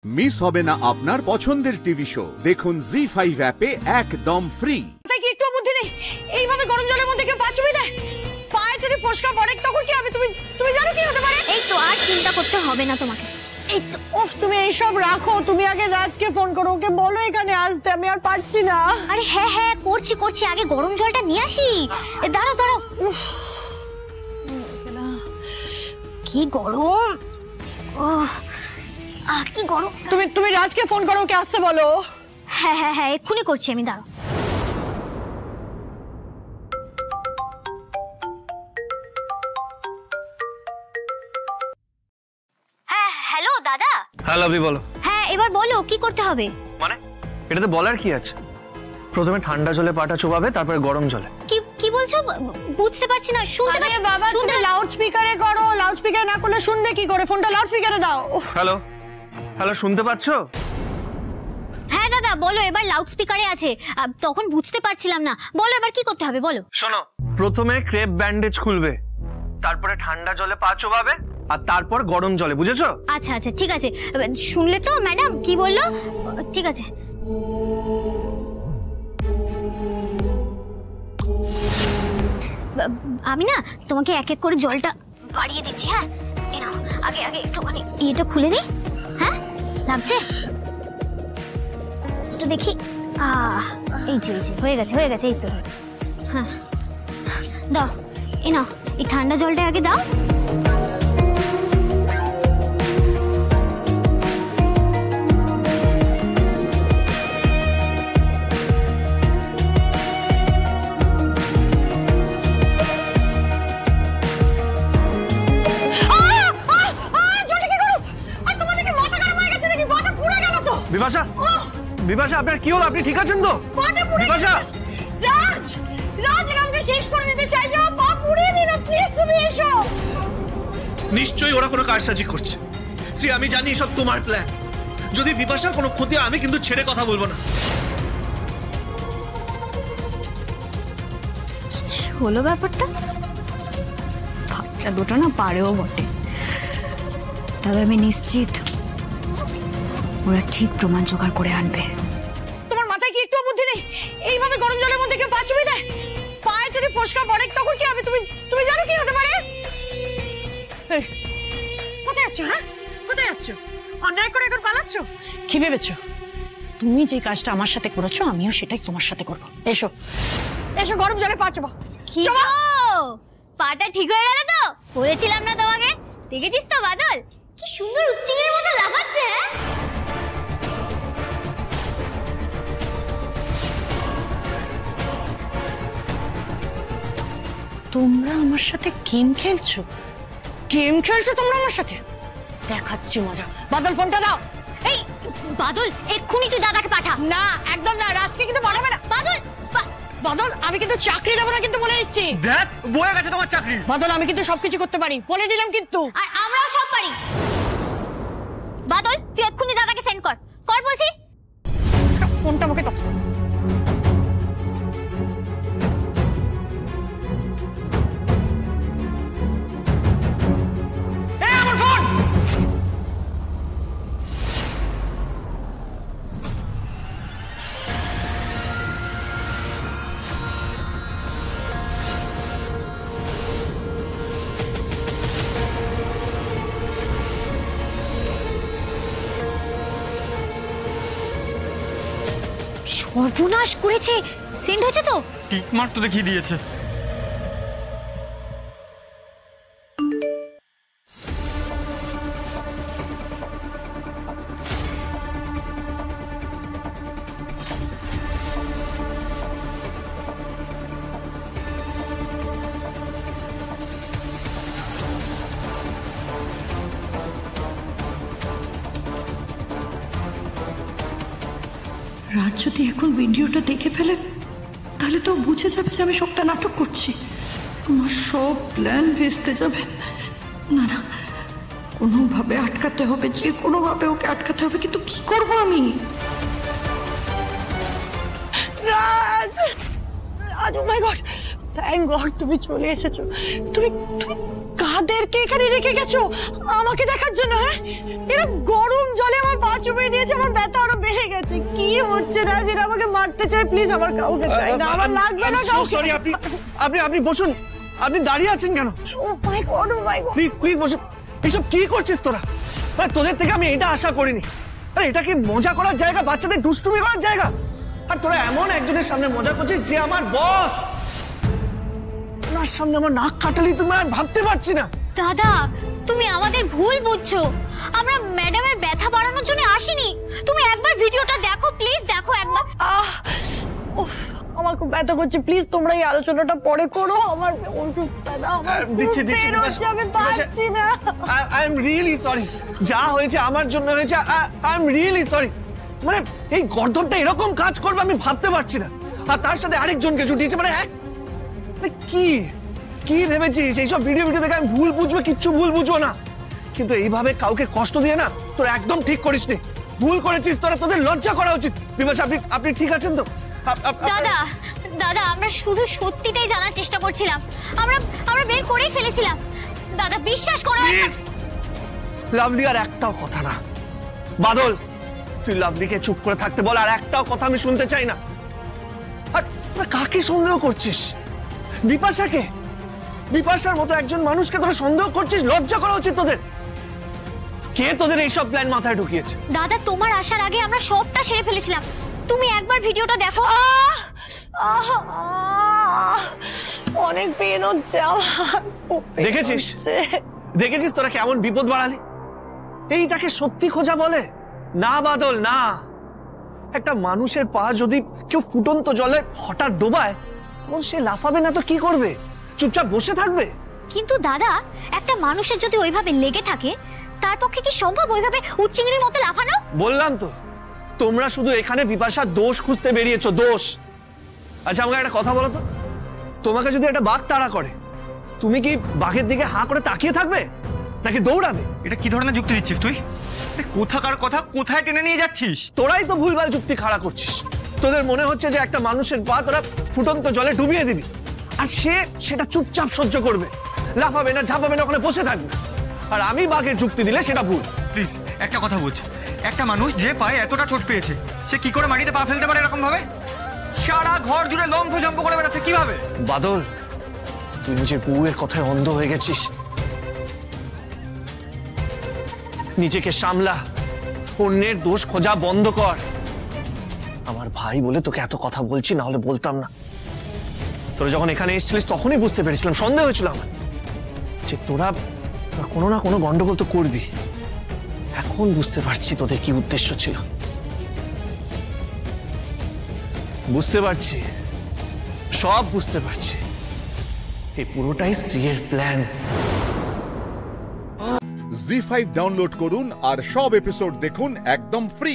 Miss হবে না আপনার পছন্দের টিভি শো। দেখুন জি5 অ্যাপে একদম ফ্রি। তাই কি একটু বুদ্ধি নেই? এইভাবে গরম জলের মধ্যে কেউ পা চুবিয়ে দেয়? পায়ে যদি ফোসকা পড়ে তখন কি হবে? তুমি জানো কি হতে পারে? এই তো আর চিন্তা করতে হবে না তোমাকে। এই তো উফ, তুমি এইসব রাখো। তুমি আগে রাজকে ফোন করো, ওকে বলো এখানে আসতে। আমি আর পারছি না। আরে হ্যাঁ হ্যাঁ করছি আগে গরম জলটা নিয়ে আসি। দাঁড়াও কি গরম, কি গরম। তুমি রাজকে ফোন করো, ওকে আসতে বলো। হ্যাঁ এক্ষুনি করছি আমি, দাঁড়াও। হ্যাঁ হ্যালো দাদা। হ্যাঁ লাভলি বলো। হ্যাঁ এবার বলো কি করতে হবে? মানে এটাতে বলার কি আছে? প্রথমে ঠান্ডা জলে পাটা চোবাবে, তারপরে গরম জলে। কি বলছো? বুঝতে পারছি না, শুনতে আরে বাবা, তুমি লাউড স্পিকারে করো। লাউড স্পিকার না করলে শুনবে কি করে? ফোনটা লাউড স্পিকারে দাও। হ্যালো হ্যালো, শুনতে পাচ্ছো? হ্যাঁ দাদা বলো, এবার লাউড স্পিকারে আছে। তখন বুঝতে পারছিলাম না। বলো এবার কি করতে হবে বলো। শোনো, প্রথমে ক্রেপ ব্যান্ডেজ খুলবে, তারপরে ঠান্ডা জলে পা চোবাবে, আর তারপর গরম জলে। বুঝেছো? আচ্ছা ঠিক আছে। শুনলে তো ম্যাডাম কি বললো? ঠিক আছে। আমি না তোমাকে এক এক করে জলটা বাড়িয়ে দিচ্ছি। হ্যাঁ এই নাও, আগে একটুখানি এটা খুলে দিই। হ্যাঁ লাগছে একটু দেখি। এই যে হয়ে গেছে এই তো। হ্যাঁ দাও, এই নাও, এই ঠান্ডা জলটা আগে দাও। বিপাশা আপনার কি হলো? আপনি ঠিক আছেন তো? বিপাশা, রাজ আমাকে শেষ করে দিতে চাই। যে পা পুড়িয়ে দিন, প্লিজ তুমি এসো। নিশ্চয়ই ওরা কোনো কারসাজি করছে। আমি জানি সব তোমার প্ল্যান। যদি বিপাশার কোনো ক্ষতি হয়, আমি কিন্তু ছেড়ে কথা বলবো না। হলো ব্যাপারটা। বাচ্চা দুটো না পারেও বটে, তবে আমি নিশ্চিত ওরা ঠিক প্রমাণ জোগাড় করে আনবে। তোমার মাথায় কি একটু বুদ্ধি নেই? এইভাবে গরম জলের মধ্যে কেউ পা চুবিয়ে দেয়? পায়ে যদি ফোসকা পড়ে তখন কি হবে? তুমি জানো কি হতে পারে? কোথায় যাচ্ছ? হ্যাঁ কোথায় যাচ্ছ? অন্যায় করে এখন পালাচ্ছ? কি ভেবেছো তুমি যে কাজটা আমার সাথে করেছো, আমিও সেটাই তোমার সাথে করবো? এসো গরম জলে পা চোবাও। কি গো, পাটা ঠিক হয়ে গেল তো? বলেছিলাম না তোমাকে? দেখেছিস তো বাদল, কি সুন্দর উচ্চিংড়ির মতো লাফাচ্ছে। তোমরা আমার সাথে গেম খেলছো তোমরা আমার সাথে? দেখাচ্ছি মজা। বাদল ফোনটা দাও। এই বাদল, এক্ষুনি তুই দাদাকে পাঠা। না একদম না, রাজকে কিন্তু পাঠাবে না। বাদল আমি কিন্তু চাকরি দেবো না, কিন্তু বলে দিচ্ছি। দেখ বয়ে গেছে তোমার চাকরি। বাদল আমি কিন্তু সবকিছু করতে পারি, বলে দিলাম কিন্তু। আর আমরাও সব পারি। বাদল তুই এক্ষুনি দাদাকে সেন্ড কর বলছি। ফোনটা আমাকে দাও। সর্বনাশ করেছে। সেন্ড হয়েছে তো? টিক মার্ক তো দেখিয়ে দিয়েছে। রাজ যদি এখন ভিডিওটা দেখে ফেলে, তাহলে তো বুঝে যাবে যে আমি সবটা নাটক করছি। আমার সব প্ল্যান ভেস্তে যাবে। না কোনোভাবে আটকাতে হবে, যে কোনোভাবে ওকে আটকাতে হবে। কিন্তু কি করব আমি? রাজ ও মাই গড, থ্যাংক গড তুমি চলে এসেছো। তুমি কাদেরকে এখানে রেখে গেছো আমাকে দেখার জন্য? হ্যাঁ, এরা গরম জলে আমার পা চুবিয়ে দিয়েছে, আমার ব্যথা আরো বেড়ে গেছে। কি হচ্ছে নাজির? আমাকে মারতে চাই, প্লিজ আমার কাউকে চাই না, আমার লাগবে না কাউকে। সরি, আপনি আপনি আপনি বসুন। আপনি দাঁড়িয়ে আছেন কেন? Oh my god, oh my god. Please please বসুন। এসব কি করছিস তোরা? আরে তোদের থেকে আমি এটা আশা করিনি। আরে এটা কি মজা করার জায়গা, বাচ্চাদের দুষ্টুমি করার জায়গা? আর তোরা এমন একজনের সামনে মজা করছিস যে আমার বস। ওনার সামনে আমার নাক কাটালি তুমি, আর ভাবতে পারছি না। দাদা, তুমি আমাদের ভুল বুঝছো। আমরা ম্যাডামের ব্যথা বাড়ানোর জন্য আসিনি। তুমি একবার ভিডিওটা দেখো, প্লিজ দেখো একবার। আমার খুব ব্যথা করছে, প্লিজ তোমরা এই আলোচনাটা পরে করো। আমার ওষুধটা দাও, আমার দিচ্ছি, খুব দিচ্ছি, পেন হচ্ছে, আমি পারছি না। I am really sorry. যা হয়েছে আমার জন্য হয়েছে। I am really sorry. মানে এই গর্দনটা এরকম কাজ করবে আমি ভাবতে পারছি না। আর তার সাথে আরেকজনকে জুটিয়েছে। মানে কি কি ভেবেছিস এইসব ভিডিও দেখে আমি ভুল বুঝবো? কিচ্ছু ভুল বুঝবো না। কিন্তু এইভাবে কাউকে কষ্ট দিয়ে না তোর একদম ঠিক করিসনি। ভুল করেছিস তোরা, তোদের লজ্জা করা উচিত। বিপাশা, আপনি ঠিক আছেন তো? দাদা, দাদা, আমরা শুধু সত্যিটাই জানার চেষ্টা করছিলাম। আমরা বের করেই ফেলেছিলাম। দাদা, বিশ্বাস করো। প্লিজ লাভলি, আর একটাও কথা না। বাদল, তুই লাভলিকে চুপ করে থাকতে বল, আর একটাও কথা আমি শুনতে চাই না। আর তোরা কাকে সন্দেহ করছিস? বিপাশাকে? বিপাশার মতো একজন মানুষকে তোরা সন্দেহ করছিস? লজ্জা করা উচিত তোদের। কে তোদের এইসব প্ল্যান মাথায় ঢুকিয়েছে? দাদা, তোমার আসার আগে আমরা সবটা সেরে ফেলেছিলাম। তুমি একবার ভিডিওটা দেখো। অনেক পেন হচ্ছে আমার। দেখেছিস? দেখেছিস তোরা কেমন বিপদ বাড়ালি? এইটাকে সত্যি খোঁজা বলে? না বাদল, না। একটা মানুষের পা যদি কেউ ফুটন্ত জলে হঠাৎ ডোবায়, তখন সে লাফাবে না তো কি করবে? চুপচাপ বসে থাকবে? কিন্তু দাদা, একটা মানুষের যদি ওইভাবে লেগে থাকে, তার পক্ষে কি সম্ভব ওইভাবে উচ্চিংড়ির মতো লাফানো? বললাম তো, তোমরা শুধু এখানে বিপাশার দোষ খুঁজতে বেরিয়েছো, দোষ। আচ্ছা, আমাকে একটা কথা বলো তো, তোমাকে যদি একটা বাঘ তাড়া করে, তুমি কি বাঘের দিকে হাঁ করে তাকিয়ে থাকবে নাকি দৌড়াবে? এটা কি ধরনের যুক্তি দিচ্ছিস তুই? কোথাকার কথা কোথায় টেনে নিয়ে যাচ্ছিস? তোরাই তো ভুলভাল যুক্তি খাড়া করছিস। তোদের মনে হচ্ছে যে একটা মানুষের পা তোরা ফুটন্ত জলে ডুবিয়ে দিবি, আর সেটা চুপচাপ সহ্য করবে, লাফাবে না, ঝাঁপাবে না, ওখানে বসে থাকবে। আর আমি বাঘের যুক্তি দিলে সেটা ভুল। প্লিজ একটা কথা বলছি, একটা মানুষ যে পায়ে এতটা চোট পেয়েছে, সে কি করে মাটিতে পা ফেলতে পারে এরকম ভাবে? সারা ঘর জুড়ে লম্ফ জম্প করে বেড়াচ্ছে কিভাবে? বাদল, তুই নিজের বউয়ের কথায় অন্ধ হয়ে গেছিস। নিজেকে সামলা, অন্যের দোষ খোঁজা বন্ধ কর। আমার ভাই বলে তোকে এত কথা বলছি, না হলে বলতাম না। তোরা যখন এখানে এসেছিলিস তখনই বুঝতে পেরেছিলাম, সন্দেহ হয়েছিল আমার যে তোরা কোনো না কোনো গন্ডগোল তো করবি। এখন বুঝতে পারছি তোদের কি উদ্দেশ্য ছিল। বুঝতে পারছি, সব বুঝতে পারছি। এই পুরোটাই শ্রীয়ের প্ল্যান। জি5 ডাউনলোড করুন আর সব এপিসোড দেখুন একদম ফ্রি।